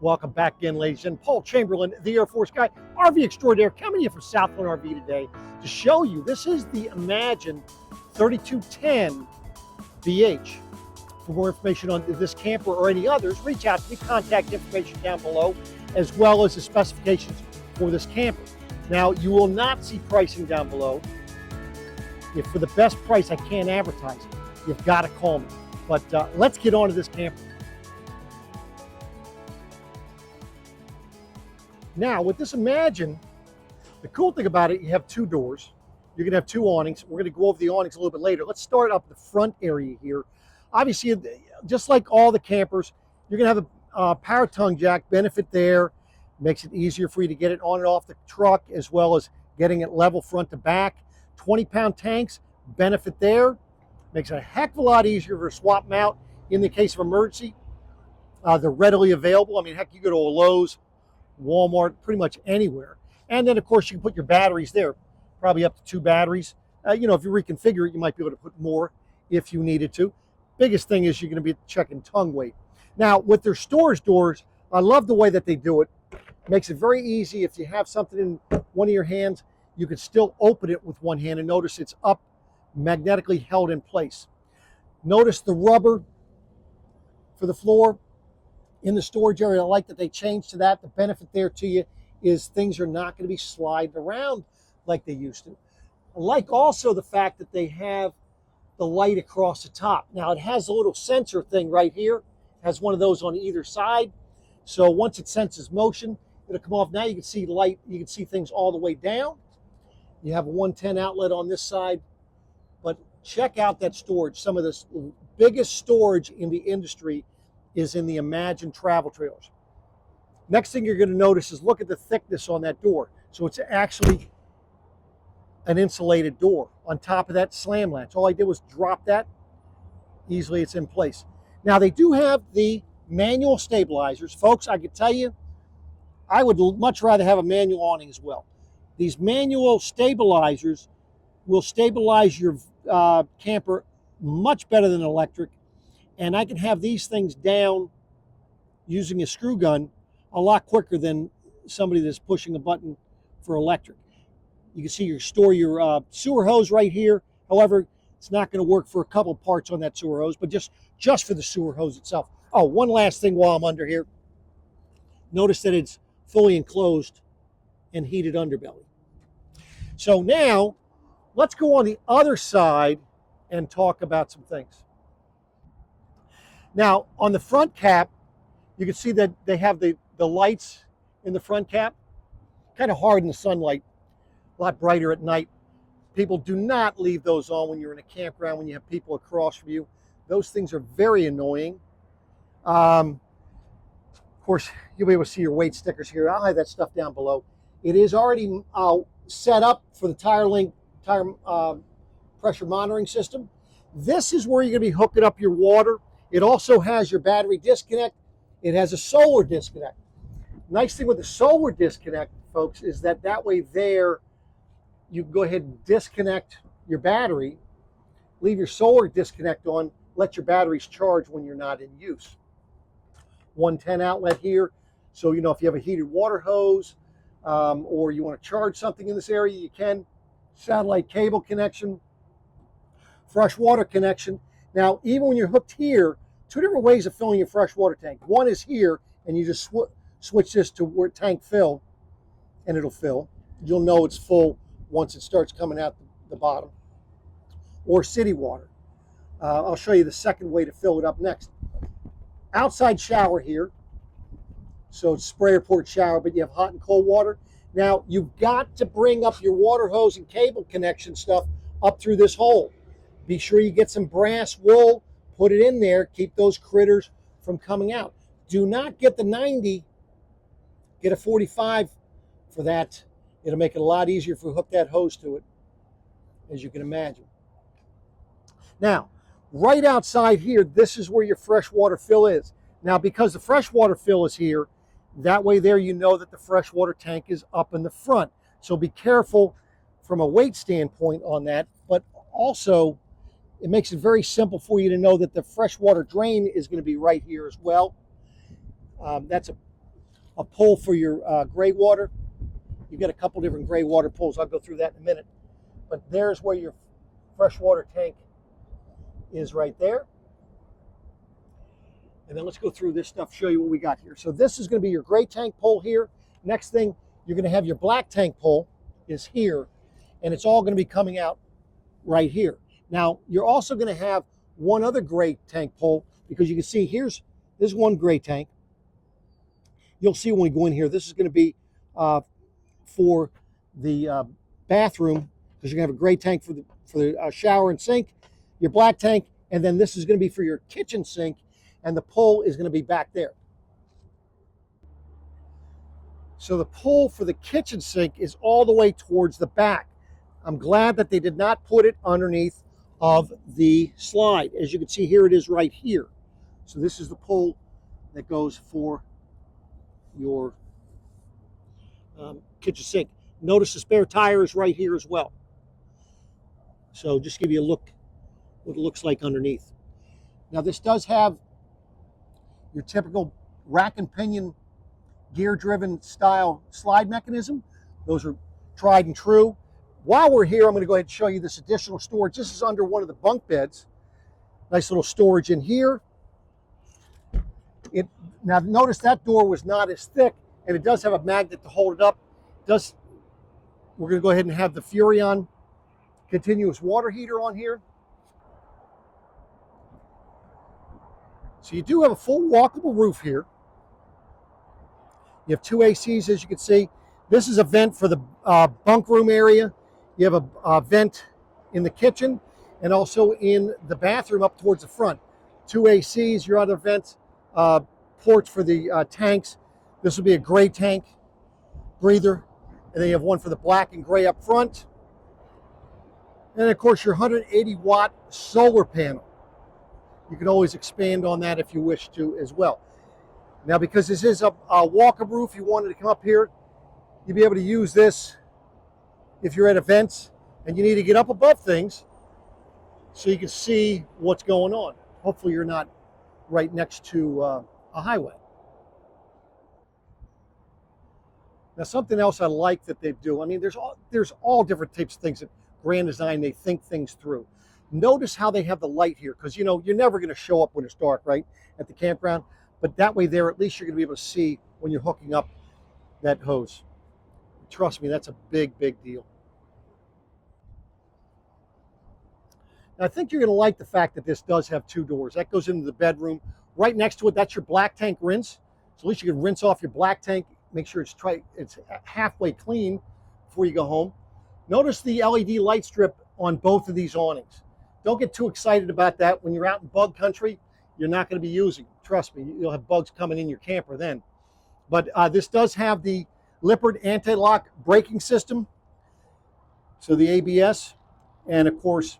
Welcome back again, ladies and Paul Chamberlain, the Air Force guy, RV extraordinaire, coming in from Southland RV today to show you this is the 𝚘𝚘 3210 BH. For more information on this camper or any others, reach out to me. Contact information down below, as well as the specifications for this camper. Now, you will not see pricing down below. If for the best price, I can't advertise it. You've got to call me. But let's get on to this camper. Now, with this 𝚘𝚘, the cool thing about it, you have two doors. You're going to have two awnings. We're going to go over the awnings a little bit later. Let's start up the front area here. Obviously, just like all the campers, you're going to have a power tongue jack benefit there. Makes it easier for you to get it on and off the truck, as well as getting it level front to back. 20-pound tanks, benefit there. Makes it a heck of a lot easier for a swap them out in the case of emergency. They're readily available. I mean, heck, you go to a Lowe's, Walmart, pretty much anywhere. And then, of course, you can put your batteries there, probably up to 2 batteries. If you reconfigure it, you might be able to put more if you needed to. Biggest thing is you're going to be checking tongue weight. Now, with their storage doors, I love the way that they do it. Makes it very easy. If you have something in one of your hands, you can still open it with one hand, and notice it's up, magnetically held in place. Notice the rubber for the floor in the storage area. I like that they changed to that. The benefit there to you is things are not going to be sliding around like they used to. I like also the fact that they have the light across the top. Now, it has a little sensor thing right here. It has one of those on either side. So once it senses motion, it'll come off. Now you can see light. You can see things all the way down. You have a 110 outlet on this side. But check out that storage. Some of the biggest storage in the industry is in the 𝚘𝚘 travel trailers. Next thing you're going to notice is look at the thickness on that door. So it's actually an insulated door. On top of that, slam latch. All I did was drop that. Easily it's in place. Now, they do have the manual stabilizers. Folks, I can tell you, I would much rather have a manual awning as well. These manual stabilizers will stabilize your camper much better than electric. And I can have these things down using a screw gun a lot quicker than somebody that's pushing a button for electric. You can see you store your sewer hose right here. However, it's not going to work for a couple parts on that sewer hose, but just for the sewer hose itself. Oh, one last thing while I'm under here. Notice that it's fully enclosed and heated underbelly. So now, let's go on the other side and talk about some things. Now, on the front cap, you can see that they have the lights in the front cap. Kind of hard in the sunlight, a lot brighter at night. People do not leave those on when you're in a campground, when you have people across from you. Those things are very annoying. Of course, you'll be able to see your weight stickers here. I'll have that stuff down below. It is already set up for the tire pressure monitoring system. This is where you're going to be hooking up your water. It also has your battery disconnect. It has a solar disconnect. Nice thing with the solar disconnect, folks, is that way there, you can go ahead and disconnect your battery, leave your solar disconnect on, let your batteries charge when you're not in use. 110 outlet here. So, if you have a heated water hose or you want to charge something in this area, you can. Satellite cable connection, fresh water connection. Now, even when you're hooked here, 2 different ways of filling your fresh water tank. One is here, and you just switch this to where tank fill, and it'll fill. You'll know it's full once it starts coming out the bottom. Or city water. I'll show you the second way to fill it up next. Outside shower here. So it's sprayer port shower, but you have hot and cold water. Now, you've got to bring up your water hose and cable connection stuff up through this hole. Be sure you get some brass wool, put it in there, keep those critters from coming out. Do not get the 90, get a 45 for that. It'll make it a lot easier if we hook that hose to it, as you can imagine. Now, right outside here, this is where your freshwater fill is. Now, because the freshwater fill is here, that way there you know that the freshwater tank is up in the front. So be careful from a weight standpoint on that, but also it makes it very simple for you to know that the freshwater drain is going to be right here as well. That's a a pull for your gray water. You've got a couple different gray water pulls. I'll go through that in a minute. But there's where your freshwater tank is right there. And then let's go through this stuff, show you what we got here. So this is going to be your gray tank pole here. Next thing, you're going to have your black tank pole is here, and it's all going to be coming out right here. Now, you're also going to have one other gray tank pole, because you can see there's one gray tank. You'll see when we go in here, this is going to be for the bathroom, because you're going to have a gray tank for the shower and sink, your black tank, and then this is going to be for your kitchen sink, and the pole is going to be back there. So the pole for the kitchen sink is all the way towards the back. I'm glad that they did not put it underneath of the slide. As you can see here, it is right here. So this is the pole that goes for your kitchen sink. Notice the spare tire is right here as well. So just give you a look what it looks like underneath. Now this does have your typical rack and pinion gear-driven style slide mechanism. Those are tried and true. While we're here, I'm going to go ahead and show you this additional storage. This is under one of the bunk beds. Nice little storage in here. Now notice that door was not as thick, and it does have a magnet to hold it up. We're going to go ahead and have the Furrion continuous water heater on here. So you do have a full walkable roof here. You have two ACs, as you can see. This is a vent for the bunk room area. You have a vent in the kitchen and also in the bathroom up towards the front. Two ACs, your other vents, ports for the tanks. This will be a gray tank breather. And then you have one for the black and gray up front. And of course, your 180-watt solar panel. You can always expand on that if you wish to as well. Now, because this is a walk-up roof, you wanted to come up here, you'll be able to use this if you're at events and you need to get up above things so you can see what's going on. Hopefully you're not right next to a highway. Now, something else I like that they do, I mean, there's all different types of things that Grand Design, they think things through. Notice how they have the light here, because, you know, you're never going to show up when it's dark, right, at the campground. But that way there, at least you're going to be able to see when you're hooking up that hose. Trust me, that's a big, big deal. Now, I think you're going to like the fact that this does have two doors. That goes into the bedroom. Right next to it, that's your black tank rinse. So at least you can rinse off your black tank, make sure it's halfway clean before you go home. Notice the LED light strip on both of these awnings. Don't get too excited about that. When you're out in bug country, you're not going to be using it. Trust me, you'll have bugs coming in your camper then. But this does have the Lippert anti-lock braking system. So the ABS, and of course,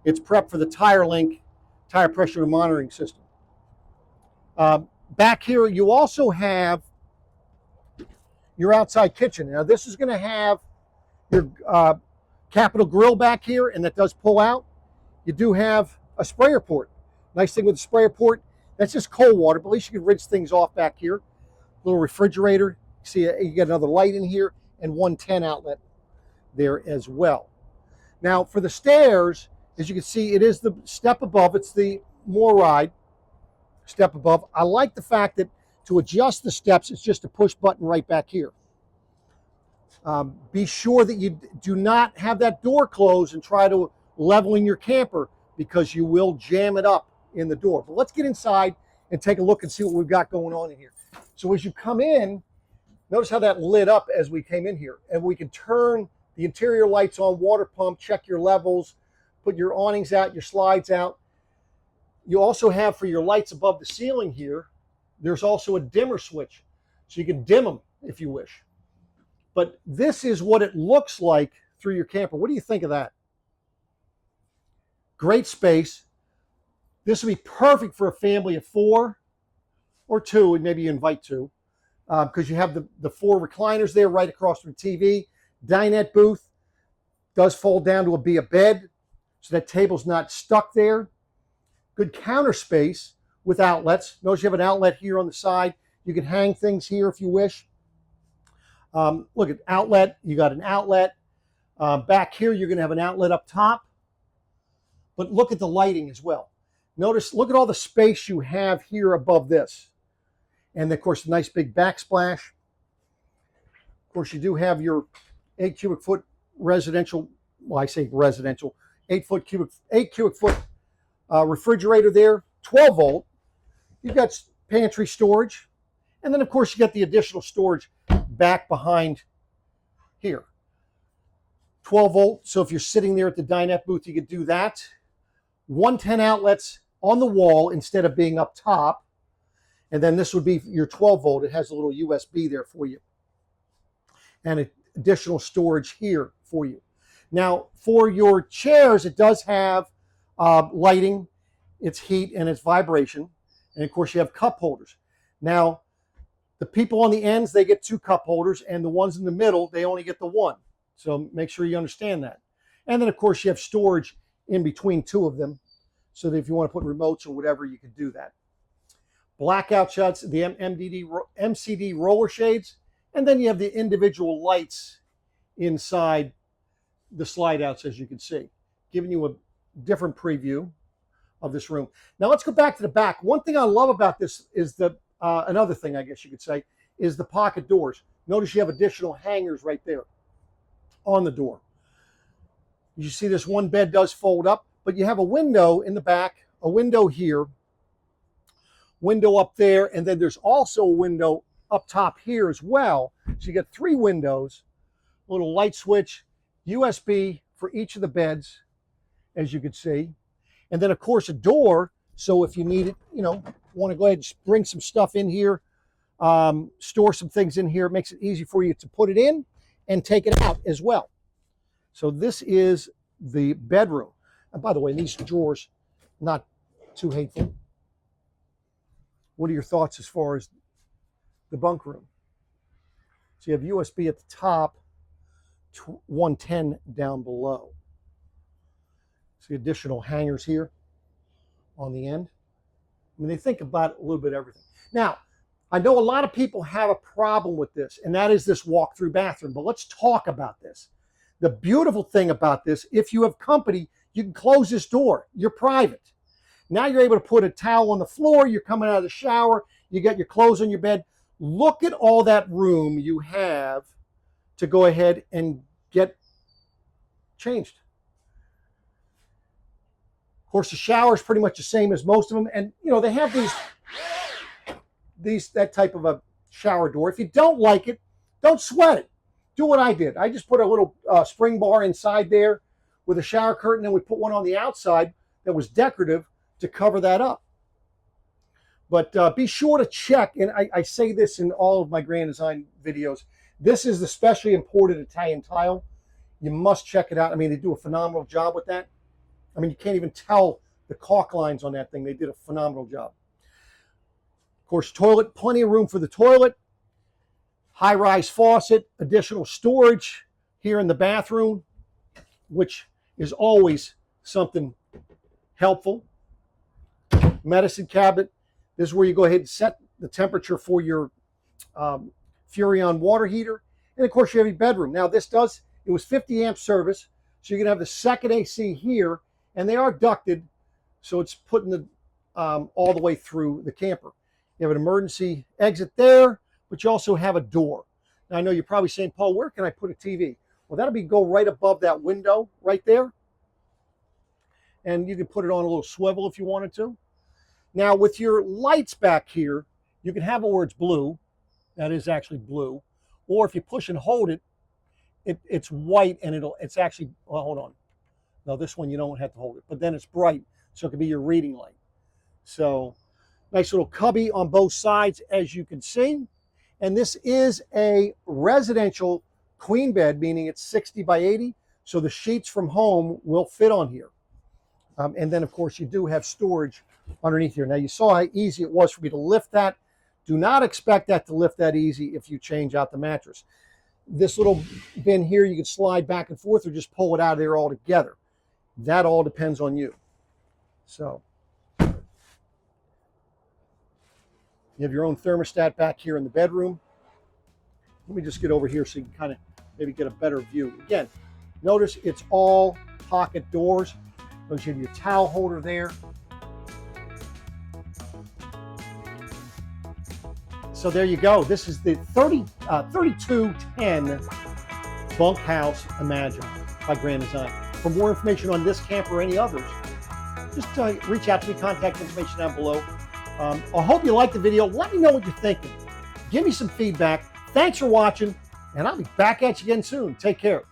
it's prepped for the TireLink tire pressure monitoring system. Back here, you also have your outside kitchen. Now this is going to have your capital grill back here, and that does pull out. You do have a sprayer port. Nice thing with the sprayer port, that's just cold water, but at least you can rinse things off back here. Little refrigerator. See, you get another light in here and 110 outlet there as well. Now for the stairs, as you can see, it is the step above. It's the MORryde step above. I like the fact that to adjust the steps, it's just a push button right back here. Be sure that you do not have that door closed and try to level in your camper, because you will jam it up in the door. But let's get inside and take a look and see what we've got going on in here. So as you come in, notice how that lit up as we came in here. And we can turn the interior lights on, water pump, check your levels, put your awnings out, your slides out. You also have, for your lights above the ceiling here, there's also a dimmer switch. So you can dim them if you wish. But this is what it looks like through your camper. What do you think of that? Great space. This would be perfect for a family of 4 or 2, and maybe you invite 2, because you have the 4 recliners there right across from the TV. Dinette booth does fold down to be a bed, so that table's not stuck there. Good counter space with outlets. Notice you have an outlet here on the side. You can hang things here if you wish. Look at outlet. You got an outlet. Back here, you're going to have an outlet up top. But look at the lighting as well. Notice, look at all the space you have here above this. And of course, a nice big backsplash. Of course, you do have your 8 cubic foot residential, well, I say residential, 8 cubic foot refrigerator there, 12 volt. You've got pantry storage. And then, of course, you got the additional storage back behind here. 12 volt, so if you're sitting there at the dinette booth, you could do that. 110 outlets on the wall instead of being up top. And then this would be your 12 volt. It has a little USB there for you. And additional storage here for you. Now, for your chairs, it does have lighting, it's heat, and it's vibration. And of course, you have cup holders. Now, the people on the ends, they get 2 cup holders, and the ones in the middle, they only get the 1. So make sure you understand that. And then, of course, you have storage in between 2 of them, so that if you want to put remotes or whatever, you can do that. Blackout shuts, the MCD roller shades, and then you have the individual lights inside the slide outs, as you can see, giving you a different preview of this room. Now let's go back to the back. One thing I love about this is the another thing, I guess you could say, is the pocket doors. Notice you have additional hangers right there on the door. You see this one bed does fold up, but you have a window in the back, a window here, window up there, and then there's also a window up top here as well. So you got 3 windows, a little light switch, USB for each of the beds, as you can see. And then, of course, a door. So if you need it, you know, want to go ahead and bring some stuff in here, store some things in here, it makes it easy for you to put it in and take it out as well. So this is the bedroom. And by the way, these drawers, not too hateful. What are your thoughts as far as the bunk room? So you have USB at the top, 110 down below. See additional hangers here on the end. I mean, they think about a little bit of everything. Now, I know a lot of people have a problem with this, and that is this walk-through bathroom, but let's talk about this. The beautiful thing about this, if you have company, you can close this door. You're private. Now you're able to put a towel on the floor. You're coming out of the shower. You got your clothes on your bed. Look at all that room you have to go ahead and get changed. Of course, the shower is pretty much the same as most of them. And, you know, they have that type of a shower door. If you don't like it, don't sweat it. Do what I did. I just put a little spring bar inside there with a shower curtain, and we put one on the outside that was decorative to cover that up. But be sure to check, and I say this in all of my Grand Design videos, this is the specially imported Italian tile. You must check it out. I mean, they do a phenomenal job with that. I mean, you can't even tell the caulk lines on that thing. They did a phenomenal job. Of course, toilet, plenty of room for the toilet. High-rise faucet, additional storage here in the bathroom, which is always something helpful. Medicine cabinet. This is where you go ahead and set the temperature for your Furrion water heater. And of course, you have your bedroom. Now, it was 50 amp service, so you're going to have the second AC here, and they are ducted, so it's putting the all the way through the camper. You have an emergency exit there, but you also have a door. Now, I know you're probably saying, Paul, where can I put a TV? Well, that'll go right above that window right there. And you can put it on a little swivel if you wanted to. Now, with your lights back here, you can have it where it's blue. That is actually blue. Or if you push and hold it, it's white, and it's actually, well, hold on. No, this one you don't have to hold it, but then it's bright, so it can be your reading light. So, nice little cubby on both sides, as you can see. And this is a residential queen bed, meaning it's 60 by 80, so the sheets from home will fit on here. And then, of course, you do have storage underneath here. Now, you saw how easy it was for me to lift that. Do not expect that to lift that easy if you change out the mattress. This little bin here, you can slide back and forth or just pull it out of there altogether. That all depends on you. So, You have your own thermostat back here in the bedroom. Let me just get over here so you can kind of maybe get a better view. Again, notice it's all pocket doors. You have your towel holder there. So there you go. This is the 3210 bunkhouse Imagine by Grand Design. For more information on this camper or any others, just reach out to me, contact information down below. I hope you liked the video. Let me know what you're thinking. Give me some feedback. Thanks for watching, and I'll be back at you again soon. Take care.